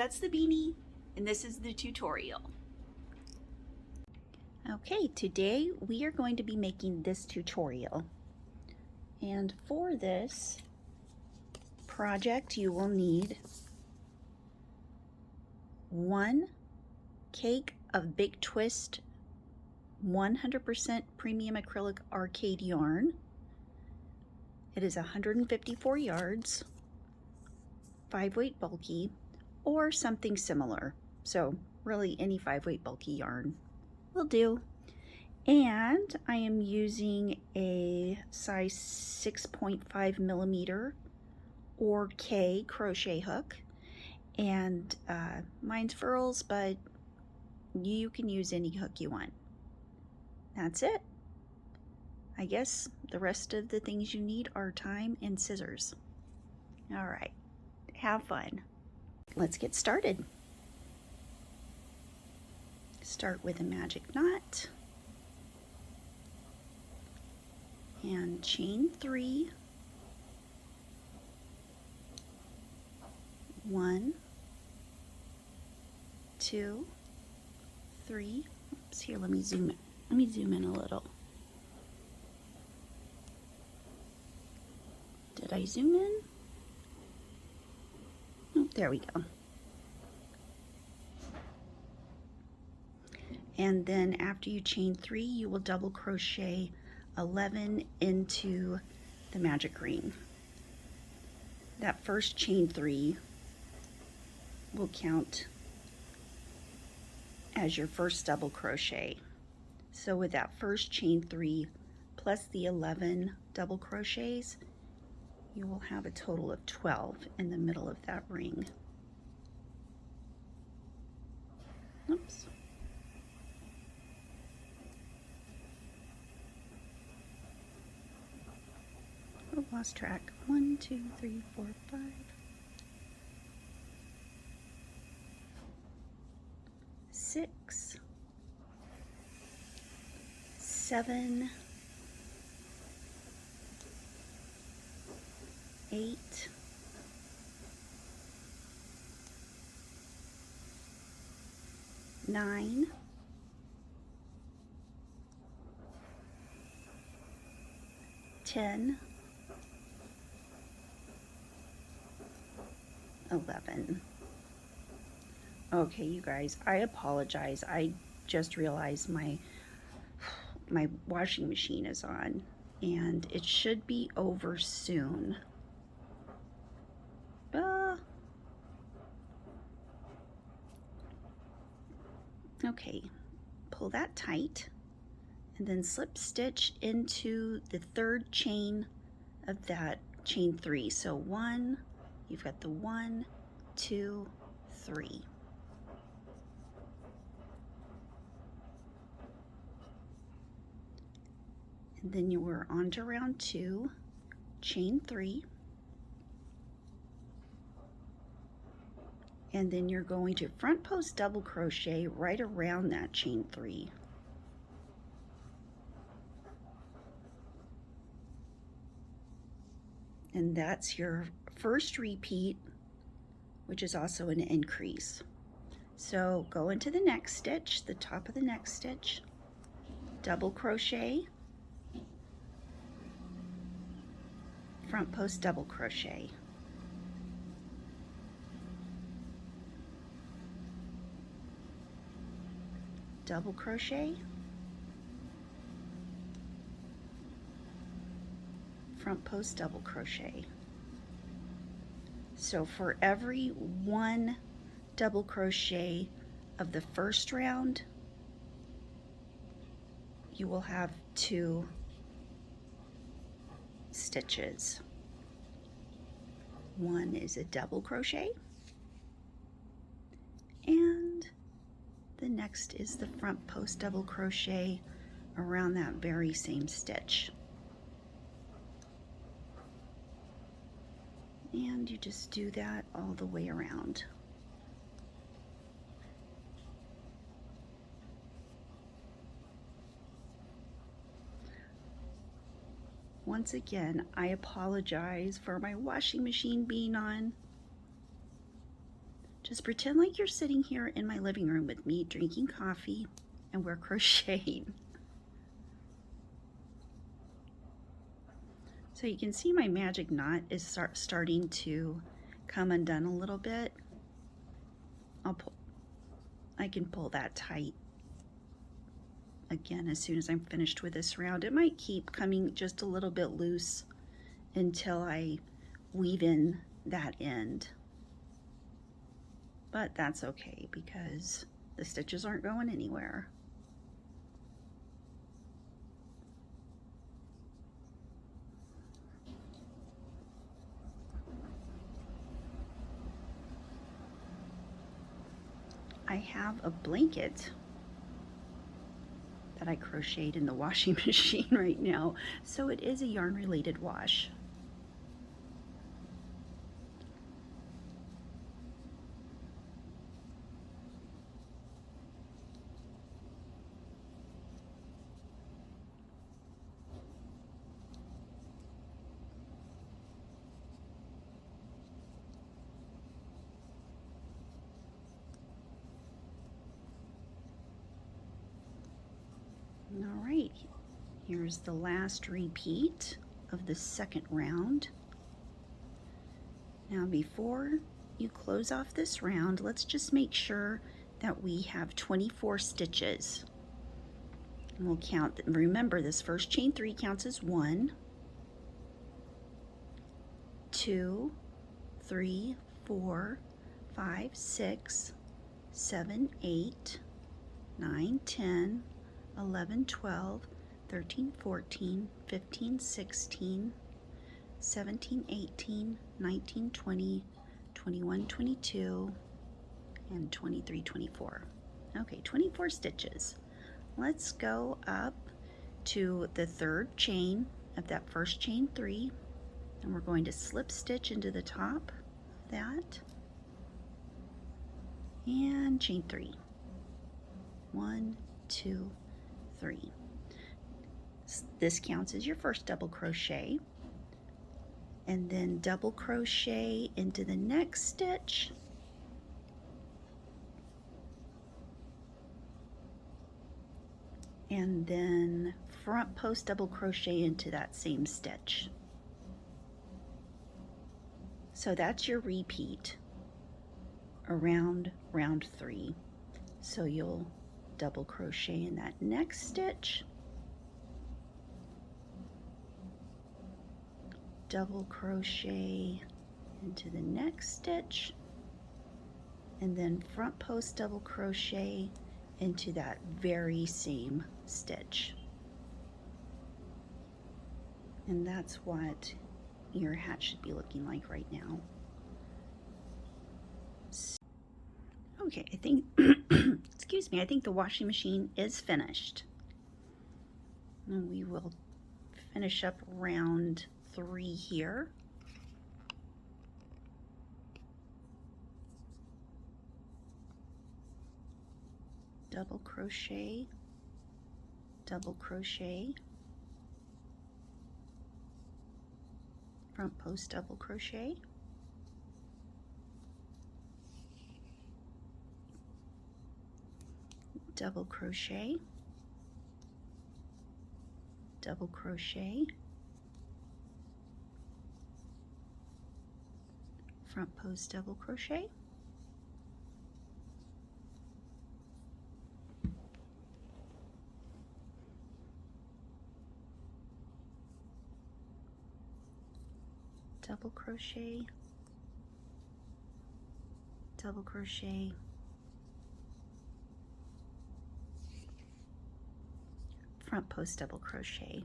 that's the beanie, and this is the tutorial. Okay, today we are going to be making this tutorial. And for this project, you will need 1 cake of Big Twist 100% premium acrylic arcade yarn. It is 154 yards, 5-weight bulky, or something similar. So really any 5-weight bulky yarn will do. And I am using a size 6.5 millimeter or K crochet hook. And mine's furls, but you can use any hook you want. That's it. I guess the rest of the things you need are time and scissors. All right, have fun. Let's get started. Start with a magic knot and chain 3. 1, 2, 3. Oops, here, let me zoom in. Let me zoom in a little. Did I zoom in? Oh, there we go. And then after you chain 3, you will double crochet 11 into the magic ring. That first chain 3 will count as your first double crochet. So with that first chain 3 plus the 11 double crochets, you will have a total of 12 in the middle of that ring. Oops. Oh, lost track. 1, 2, 3, 4, 5. 6, 7, 8, 9, 10, 11. Okay, you guys, I apologize. I just realized my washing machine is on and it should be over soon. Okay, pull that tight and then slip stitch into the third chain of that chain 3. So 1, you've got the 1, 2, 3. And then you were on to round 2, chain 3. And then you're going to front post double crochet right around that chain 3. And that's your first repeat, which is also an increase. So go into the next stitch, the top of the next stitch, double crochet, front post double crochet. Double crochet, front post double crochet. So for every 1 double crochet of the first round, you will have 2 stitches. 1 is a double crochet, and the next is the front post double crochet around that very same stitch. And you just do that all the way around. Once again, I apologize for my washing machine being on. Just pretend like you're sitting here in my living room with me drinking coffee and we're crocheting. So you can see my magic knot is starting to come undone a little bit. I can pull that tight again as soon as I'm finished with this round. It might keep coming just a little bit loose until I weave in that end. But that's okay because the stitches aren't going anywhere. I have a blanket that I crocheted in the washing machine right now, so it is a yarn related wash. All right, here's the last repeat of the second round. Now before you close off this round, let's just make sure that we have 24 stitches. And we'll count, remember this first chain 3 counts as 1, 2, 3, 4, 5, 6, 7, 8, 9, 10, 11, 12, 13, 14, 15, 16, 17, 18, 19, 20, 21, 22, and 23, 24. Okay, 24 stitches. Let's go up to the third chain of that first chain 3, and we're going to slip stitch into the top of that and chain 3. 1, 2, 3. This counts as your first double crochet, and then double crochet into the next stitch, and then front post double crochet into that same stitch. So that's your repeat around round 3. So you'll double crochet in that next stitch, double crochet into the next stitch, and then front post double crochet into that very same stitch. And that's what your hat should be looking like right now. Okay, I think, excuse me, I think the washing machine is finished. And we will finish up round 3 here. Double crochet, double crochet, front post double crochet, double crochet, double crochet, front post double crochet, double crochet, double crochet, front post double crochet.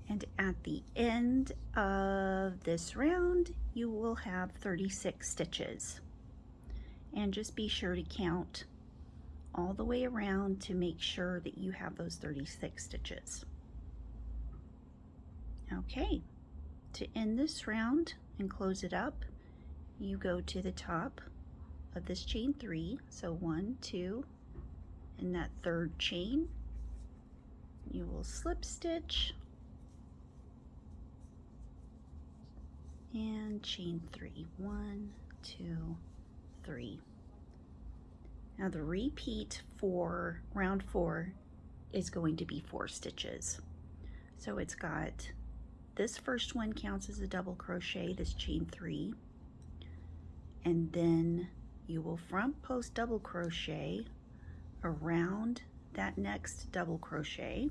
And at the end of this round, you will have 36 stitches. And just be sure to count all the way around to make sure that you have those 36 stitches. Okay, to end this round and close it up, you go to the top of this chain 3, so 1, 2, in that third chain, you will slip stitch and chain 3, 1, 2, 3. Now the repeat for round 4 is going to be 4 stitches. So it's got, this first one counts as a double crochet, this chain 3, and then you will front post double crochet around that next double crochet,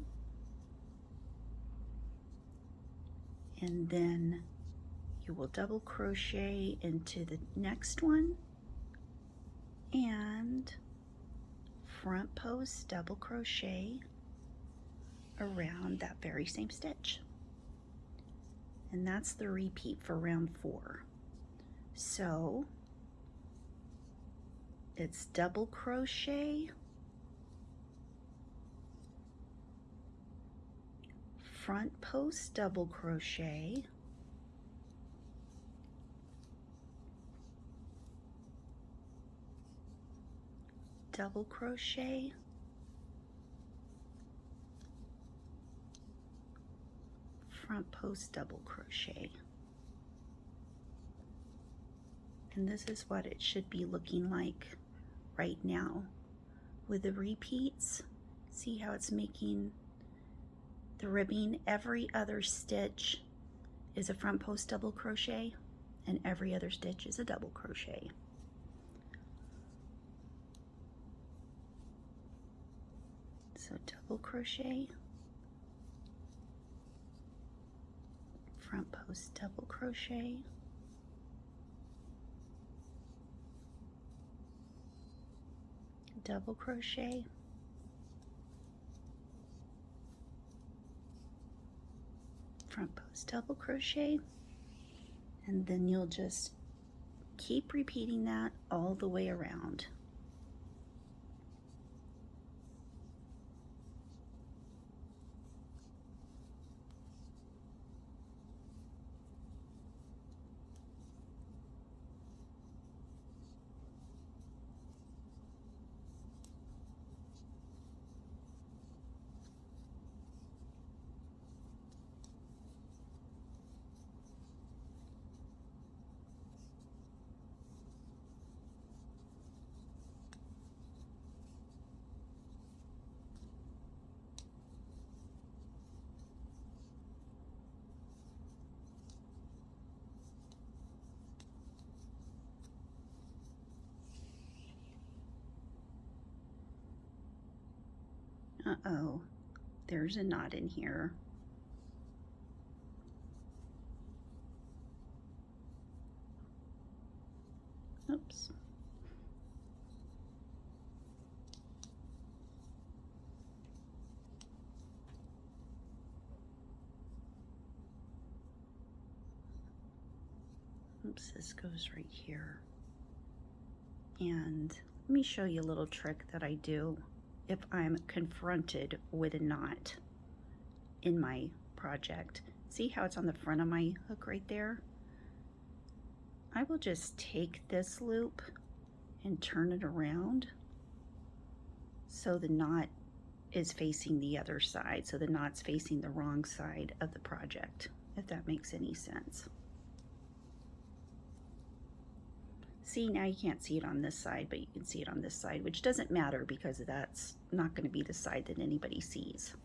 and then you will double crochet into the next one and front post double crochet around that very same stitch. And that's the repeat for round 4. So it's double crochet, front post double crochet, double crochet, front post double crochet. And this is what it should be looking like right now with the repeats. See how it's making the ribbing? Every other stitch is a front post double crochet and every other stitch is a double crochet. So double crochet, front post double crochet, double crochet, front post double crochet, and then you'll just keep repeating that all the way around. Uh-oh, there's a knot in here. Oops. Oops, this goes right here. And let me show you a little trick that I do if I'm confronted with a knot in my project. See how it's on the front of my hook right there? I will just take this loop and turn it around so the knot is facing the other side, so the knot's facing the wrong side of the project, if that makes any sense. See, now you can't see it on this side, but you can see it on this side, which doesn't matter because that's not going to be the side that anybody sees.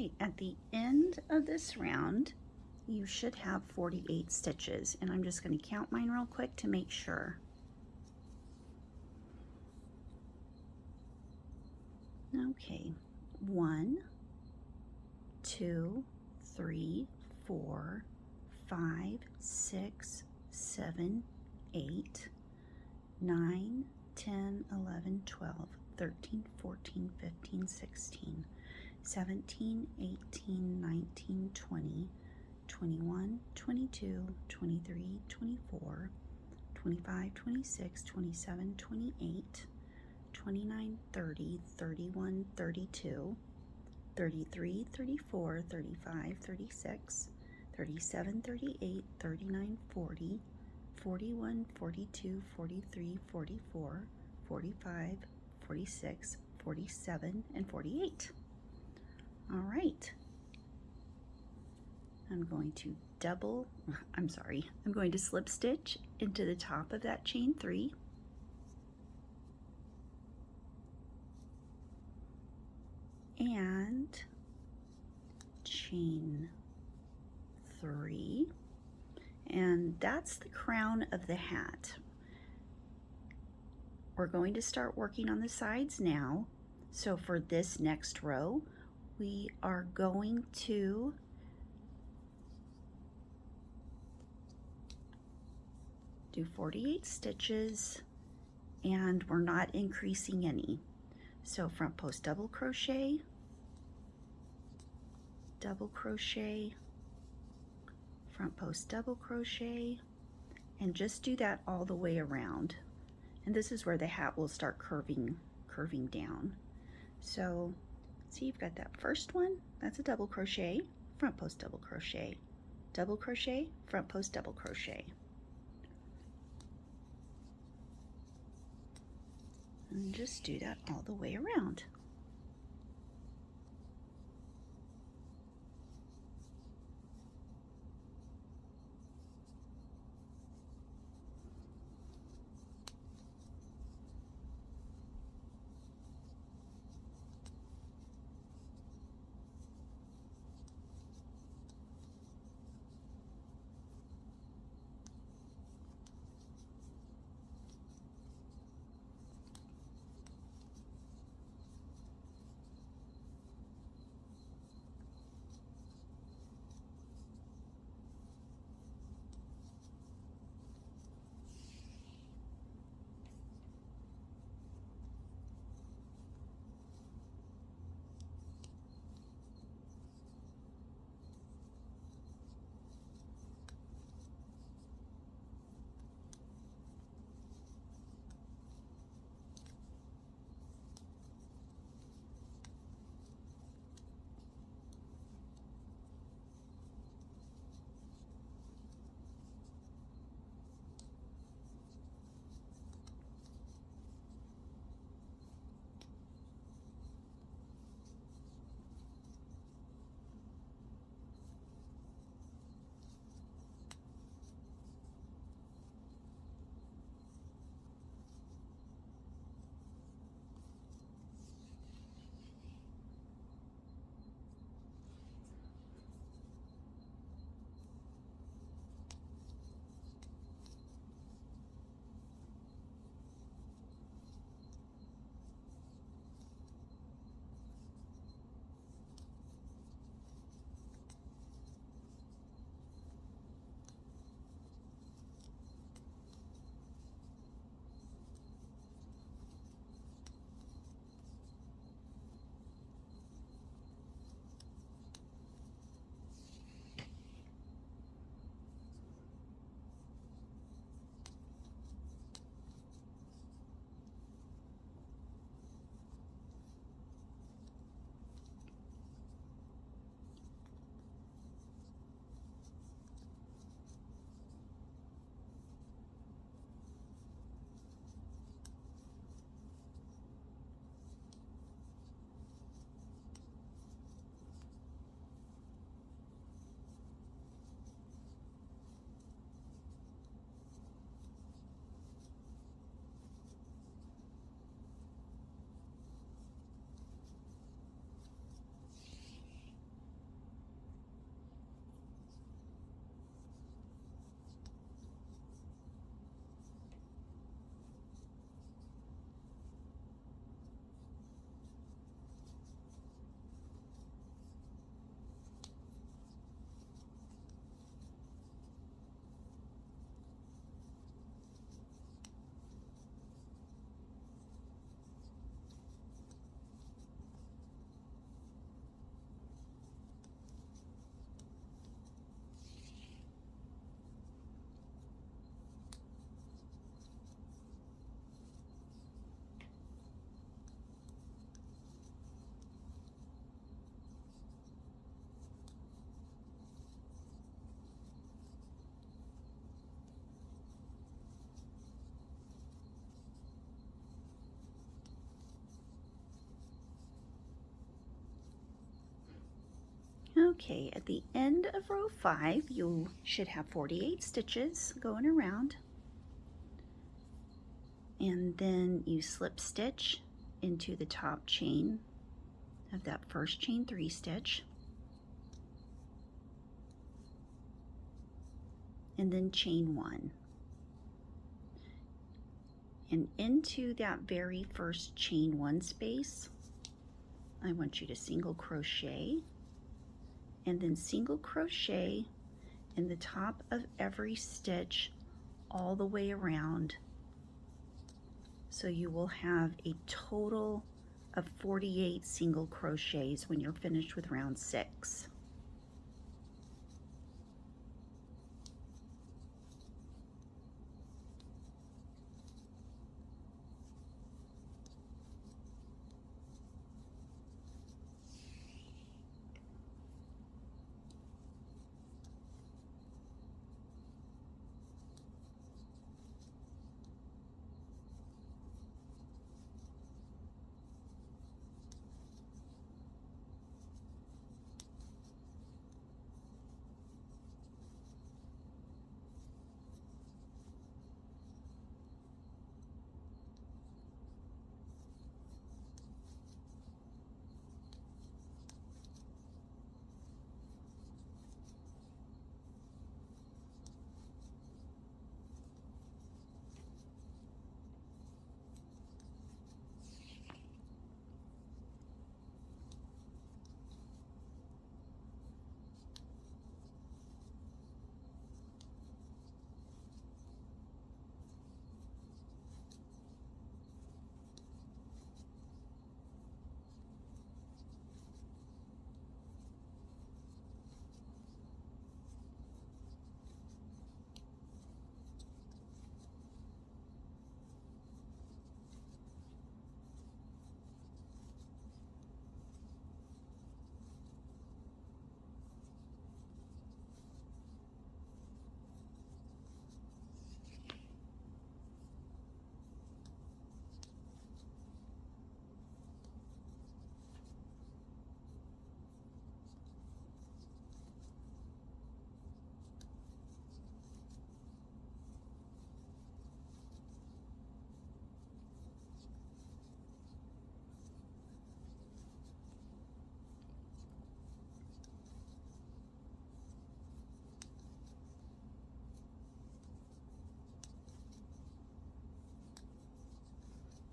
right, at the end of this round, you should have 48 stitches, and I'm just going to count mine real quick to make sure. Okay, 1, 2, 3, 4, 5, 6, 7, 8, 9, 10, 11, 12, 13, 14, 15, 16, 17, 18, 19, 20, 21, 22, 23, 24, 25, 26, 27, 28, 29, 30, 31, 32, 33, 34, 35, 36, 37, 38, 39, 40, 41, 42, 43, 44, 45, 46, 47, and 48. All right. I'm going to I'm going to slip stitch into the top of that chain 3. And chain 3. And that's the crown of the hat. We're going to start working on the sides now. So for this next row, we are going to do 48 stitches, and we're not increasing any. So front post double crochet, front post double crochet, and just do that all the way around. And this is where the hat will start curving down. So see, you've got that first one, that's a double crochet, front post double crochet, front post double crochet. And just do that all the way around. Okay, at the end of row 5, you should have 48 stitches going around. And then you slip stitch into the top chain of that first chain 3 stitch. And then chain 1. And into that very first chain 1 space, I want you to single crochet and then single crochet in the top of every stitch all the way around. So you will have a total of 48 single crochets when you're finished with round 6.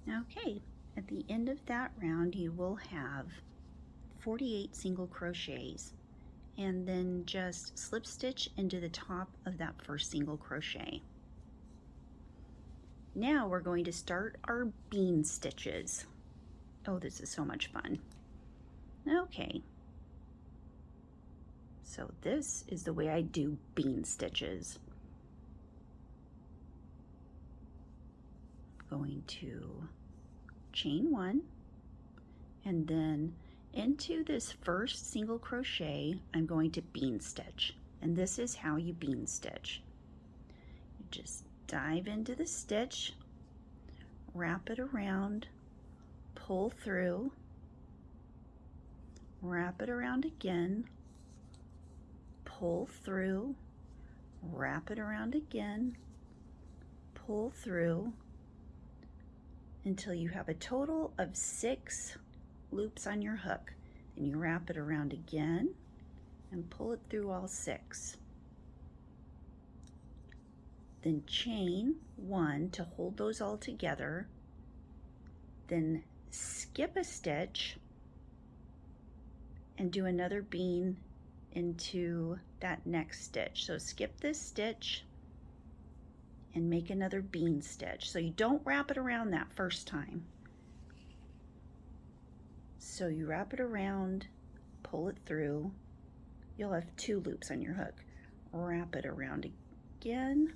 Okay, at the end of that round you will have 48 single crochets, and then just slip stitch into the top of that first single crochet. Now we're going to start our bean stitches. Oh, this is so much fun. Okay, so this is the way I do bean stitches. Going to chain 1, and then into this first single crochet I'm going to bean stitch, and this is how you bean stitch. You just dive into the stitch, wrap it around, pull through, wrap it around again, pull through, wrap it around again, pull through, until you have a total of 6 loops on your hook. Then you wrap it around again and pull it through all 6. Then chain 1 to hold those all together. Then skip a stitch and do another bean into that next stitch. So skip this stitch and make another bean stitch. So you don't wrap it around that first time. So you wrap it around, pull it through. You'll have 2 loops on your hook. Wrap it around again,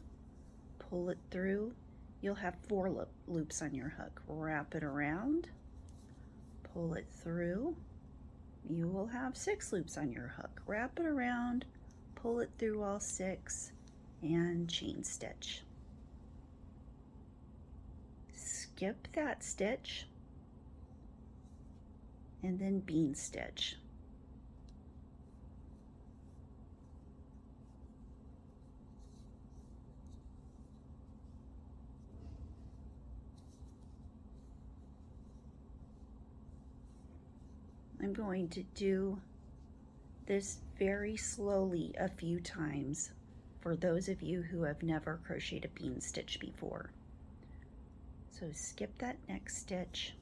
pull it through. You'll have 4 loops on your hook. Wrap it around, pull it through. You will have 6 loops on your hook. Wrap it around, pull it through all 6, and chain stitch. Skip that stitch and then bean stitch. I'm going to do this very slowly a few times for those of you who have never crocheted a bean stitch before. So skip that next stitch.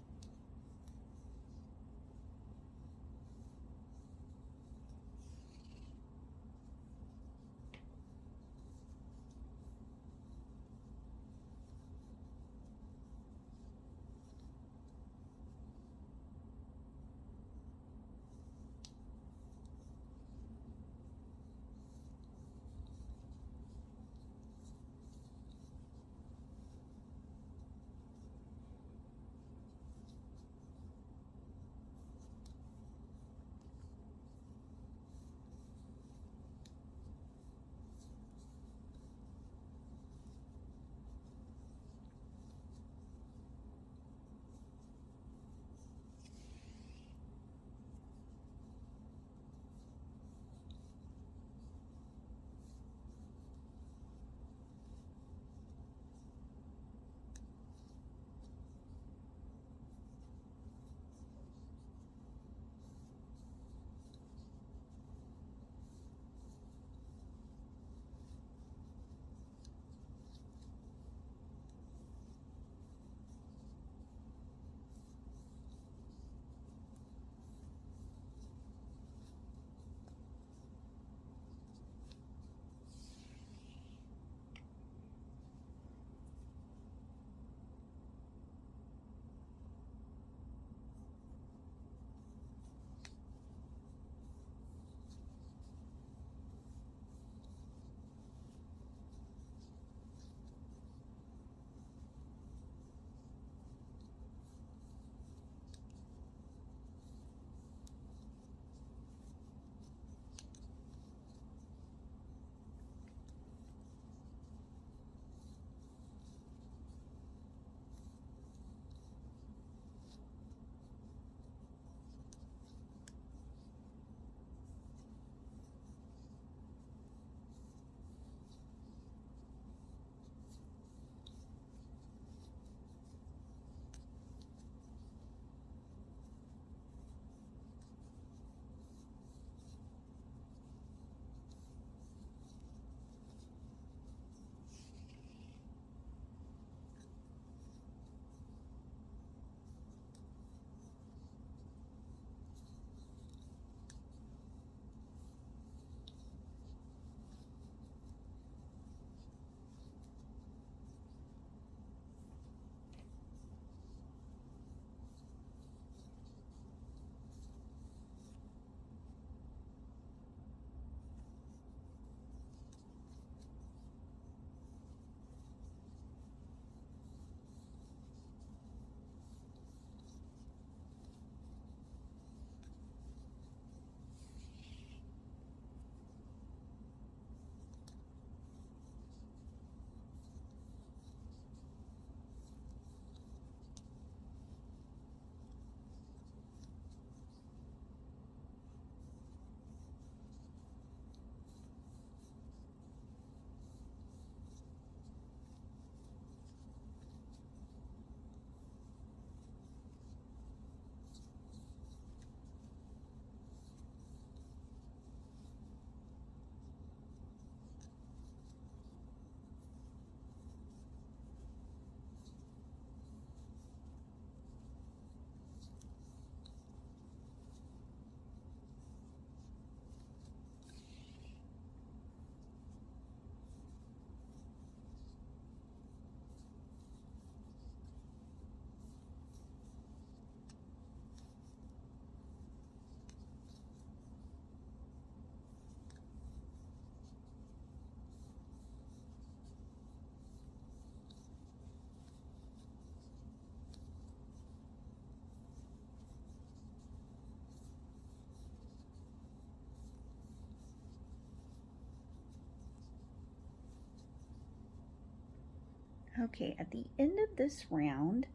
Okay, at the end of this round,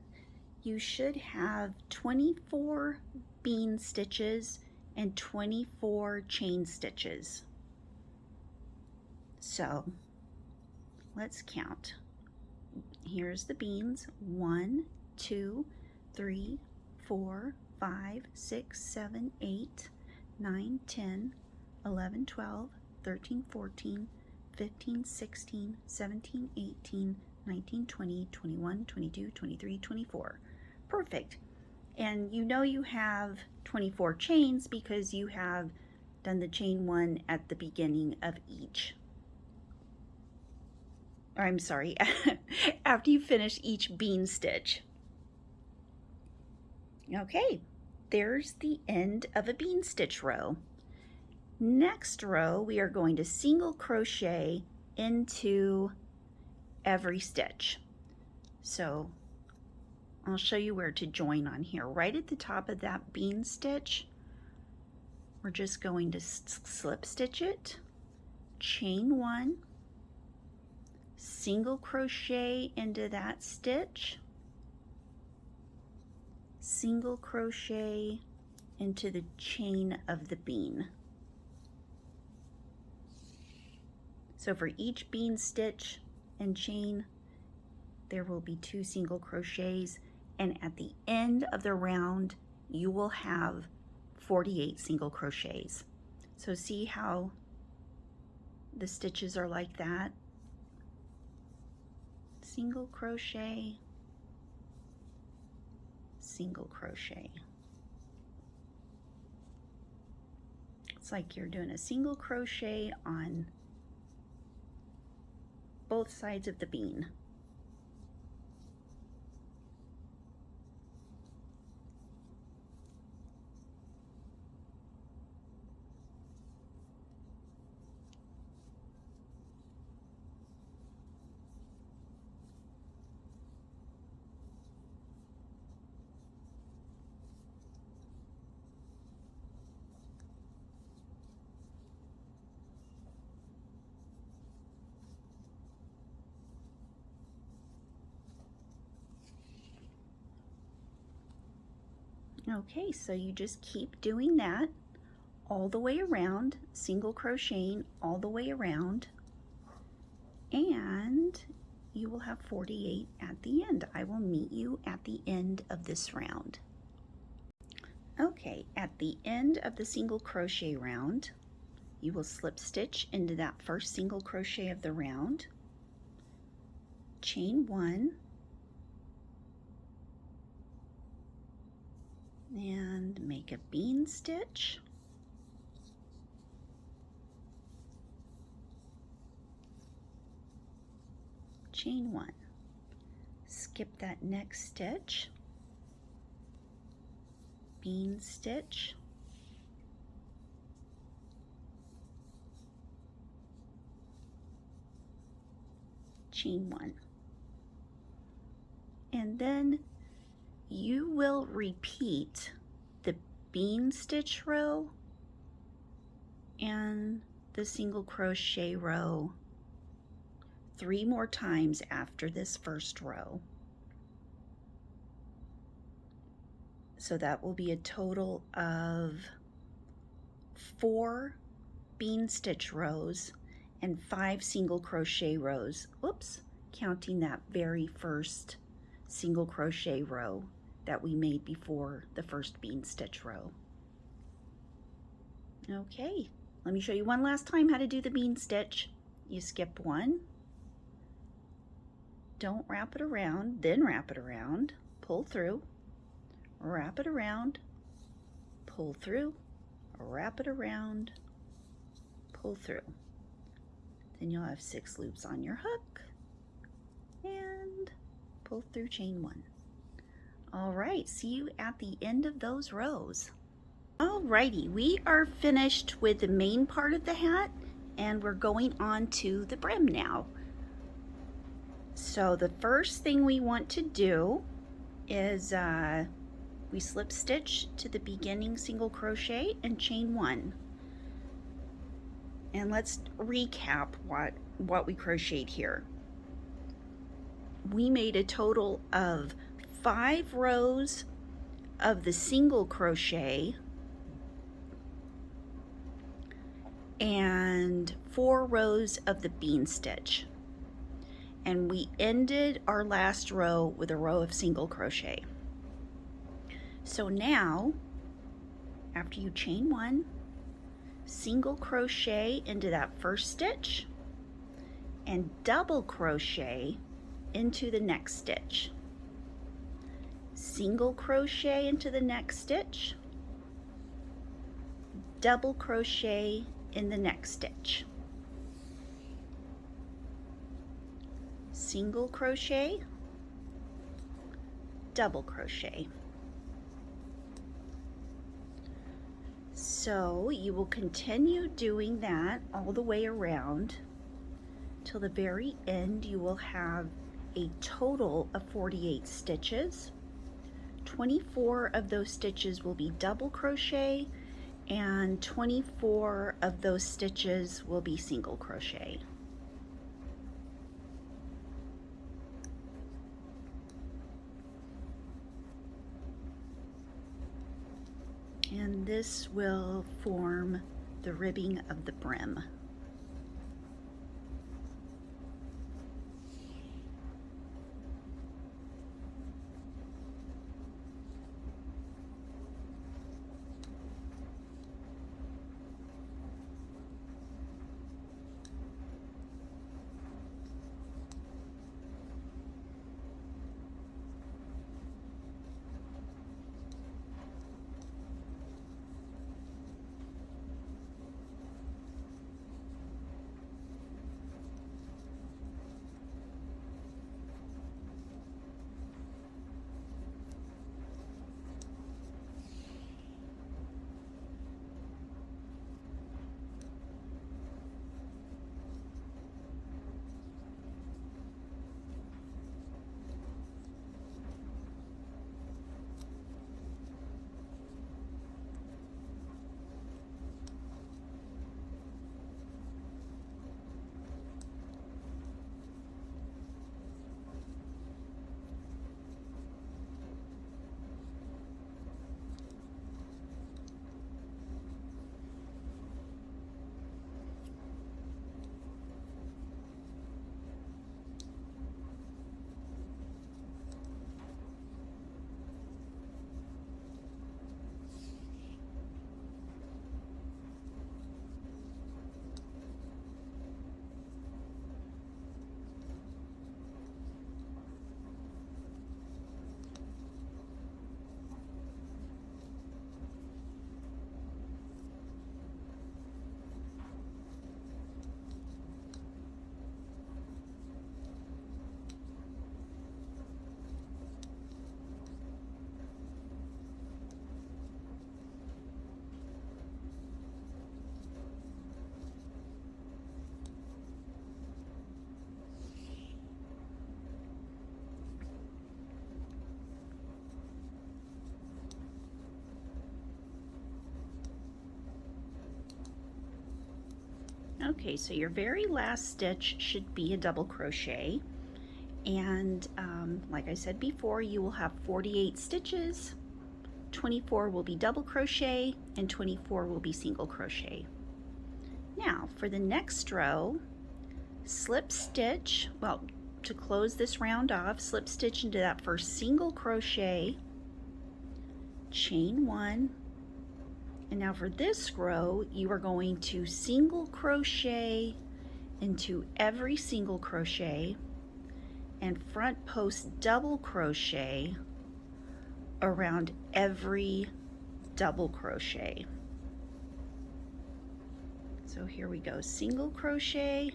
you should have 24 bean stitches and 24 chain stitches. So let's count. Here's the beans: 1, 2, 3, 4, 5, 6, 7, 8, 9, 10, 11, 12, 13, 14, 15, 16, 17, 18, 19, 20, 21, 22, 23, 24. Perfect. And you know you have 24 chains because you have done the chain 1 at the beginning of each. Or I'm sorry, after you finish each bean stitch. Okay, there's the end of a bean stitch row. Next row, we are going to single crochet into every stitch. So I'll show you where to join on here. Right at the top of that bean stitch, we're just going to slip stitch it, chain 1, single crochet into that stitch, single crochet into the chain of the bean. So for each bean stitch and chain, there will be 2 single crochets, and at the end of the round, you will have 48 single crochets. So see how the stitches are like that? Single crochet, single crochet. It's like you're doing a single crochet on both sides of the bean. Okay, so you just keep doing that all the way around, single crocheting all the way around, and you will have 48 at the end. I will meet you at the end of this round. Okay, at the end of the single crochet round, you will slip stitch into that first single crochet of the round, chain 1, and make a bean stitch, chain 1, skip that next stitch, bean stitch, chain 1, and then you will repeat the bean stitch row and the single crochet row 3 more times after this first row. So that will be a total of 4 bean stitch rows and 5 single crochet rows. Oops, counting that very first single crochet row that we made before the first bean stitch row. Okay, let me show you one last time how to do the bean stitch. You skip 1, don't wrap it around, then wrap it around, pull through, wrap it around, pull through, wrap it around, pull through. Then you'll have 6 loops on your hook and pull through chain 1. All right, see you at the end of those rows. Alrighty, we are finished with the main part of the hat and we're going on to the brim now. So the first thing we want to do is we slip stitch to the beginning single crochet and chain 1. And let's recap what we crocheted here. We made a total of 5 rows of the single crochet and 4 rows of the bean stitch. And we ended our last row with a row of single crochet. So now, after you chain one, single crochet into that first stitch and double crochet into the next stitch. Single crochet into the next stitch, double crochet in the next stitch. Single crochet, double crochet. So you will continue doing that all the way around till the very end. You will have a total of 48 stitches. 24 of those stitches will be double crochet and 24 of those stitches will be single crochet. And this will form the ribbing of the brim. Okay, so your very last stitch should be a double crochet, and like I said before, you will have 48 stitches. 24 will be double crochet and 24 will be single crochet. Now for the next row, slip stitch, well, to close this round off, slip stitch into that first single crochet, chain one, and now for this row you are going to single crochet into every single crochet and front post double crochet around every double crochet. So here we go, single crochet,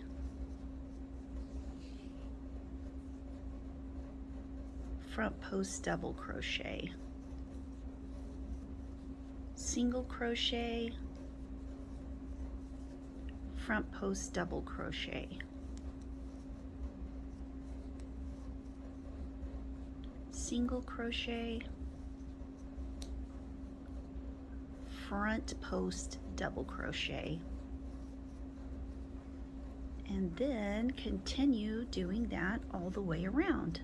front post double crochet, single crochet, front post double crochet, single crochet, front post double crochet, and then continue doing that all the way around.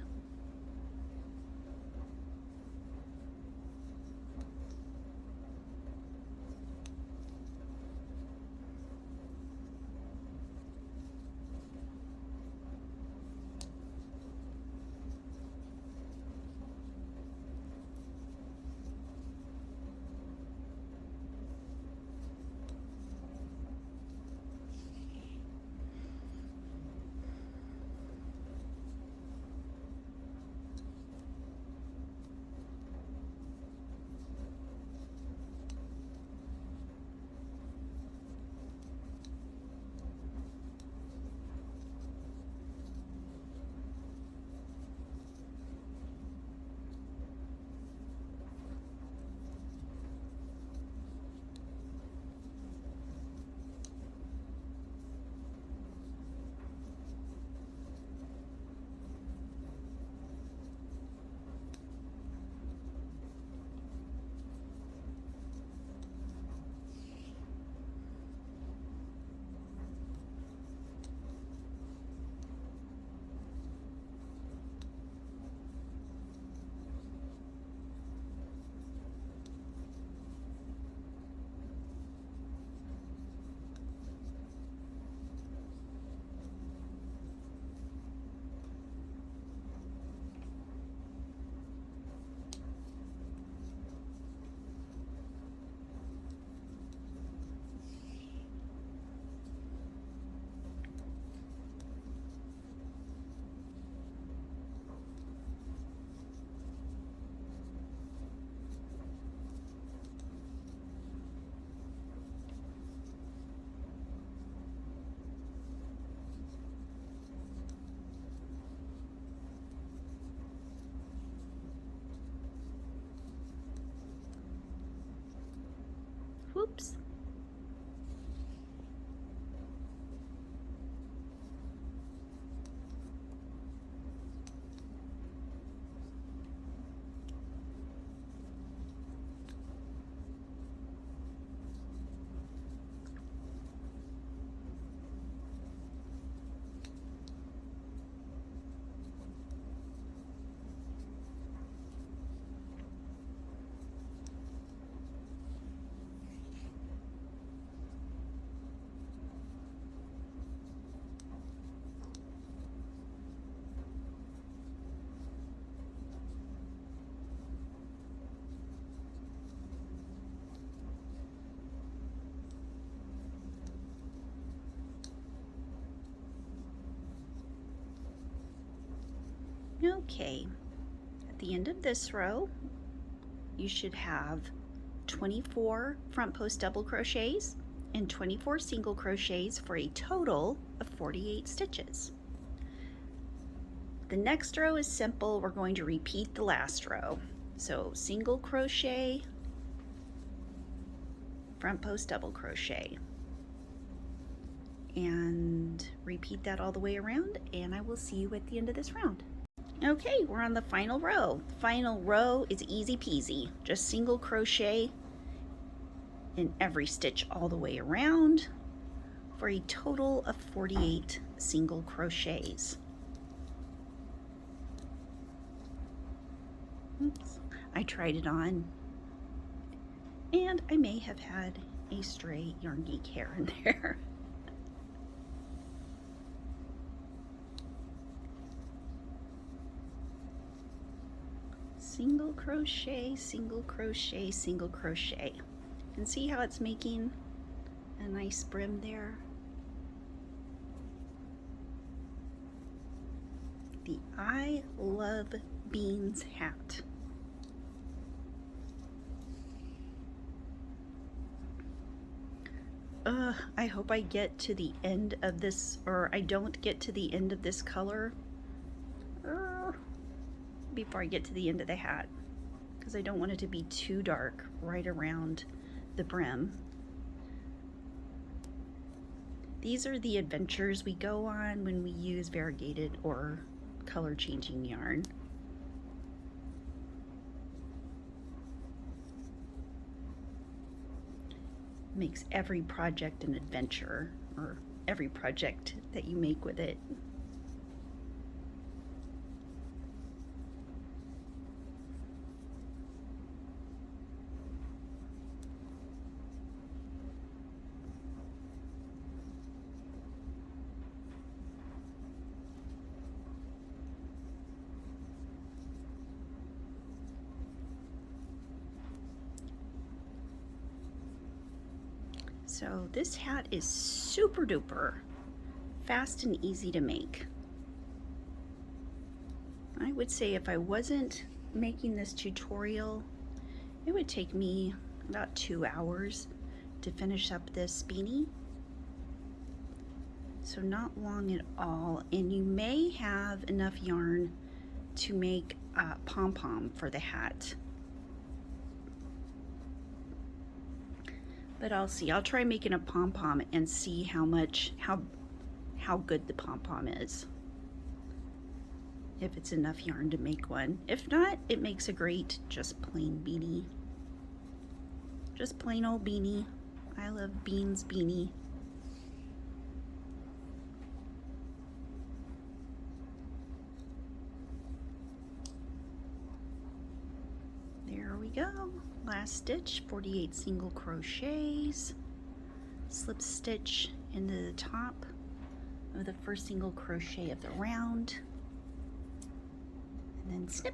Okay, at the end of this row, you should have 24 front post double crochets and 24 single crochets for a total of 48 stitches. The next row is simple. We're going to repeat the last row. So single crochet, front post double crochet, and repeat that all the way around, and I will see you at the end of this round. Okay, we're on the final row. Final row is easy peasy. Just single crochet in every stitch all the way around for a total of 48 single crochets. Oops, I tried it on and I may have had a stray Yarn Geek hair in there. Single crochet, single crochet, single crochet. And see how it's making a nice brim there? The I Love Beans hat. I hope I get to the end of this, or I don't get to the end of this color before I get to the end of the hat, because I don't want it to be too dark right around the brim. These are the adventures we go on when we use variegated or color changing yarn. Makes every project an adventure, or every project that you make with it. So this hat is super duper fast and easy to make. I would say if I wasn't making this tutorial, it would take me about 2 hours to finish up this beanie. So not long at all, and you may have enough yarn to make a pom-pom for the hat. But I'll see. I'll try making a pom-pom and see how good the pom-pom is. If it's enough yarn to make one. If not, it makes a great just plain beanie. Just plain old beanie. I love Beans beanie. There we go. Last stitch, 48 single crochets, slip stitch into the top of the first single crochet of the round, and then snip,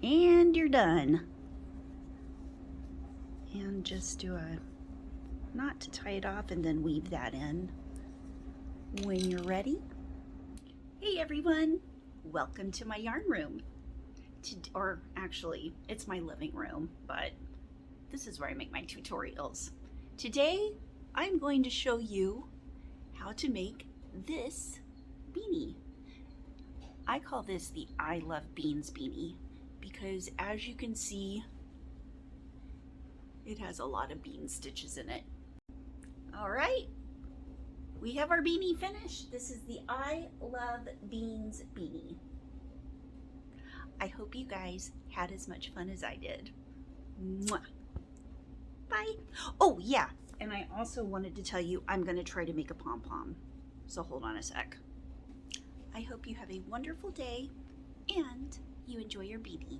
and you're done. And just do a knot to tie it off and then weave that in when you're ready. Hey everyone, welcome to my yarn room. Or actually, it's my living room, but this is where I make my tutorials. Today, I'm going to show you how to make this beanie. I call this the I Love Beans beanie because, as you can see, it has a lot of bean stitches in it. All right, we have our beanie finished. This is the I Love Beans beanie. I hope you guys had as much fun as I did. Mwah. Bye. Oh yeah, and I also wanted to tell you I'm going to try to make a pom-pom. So hold on a sec. I hope you have a wonderful day and you enjoy your beanie.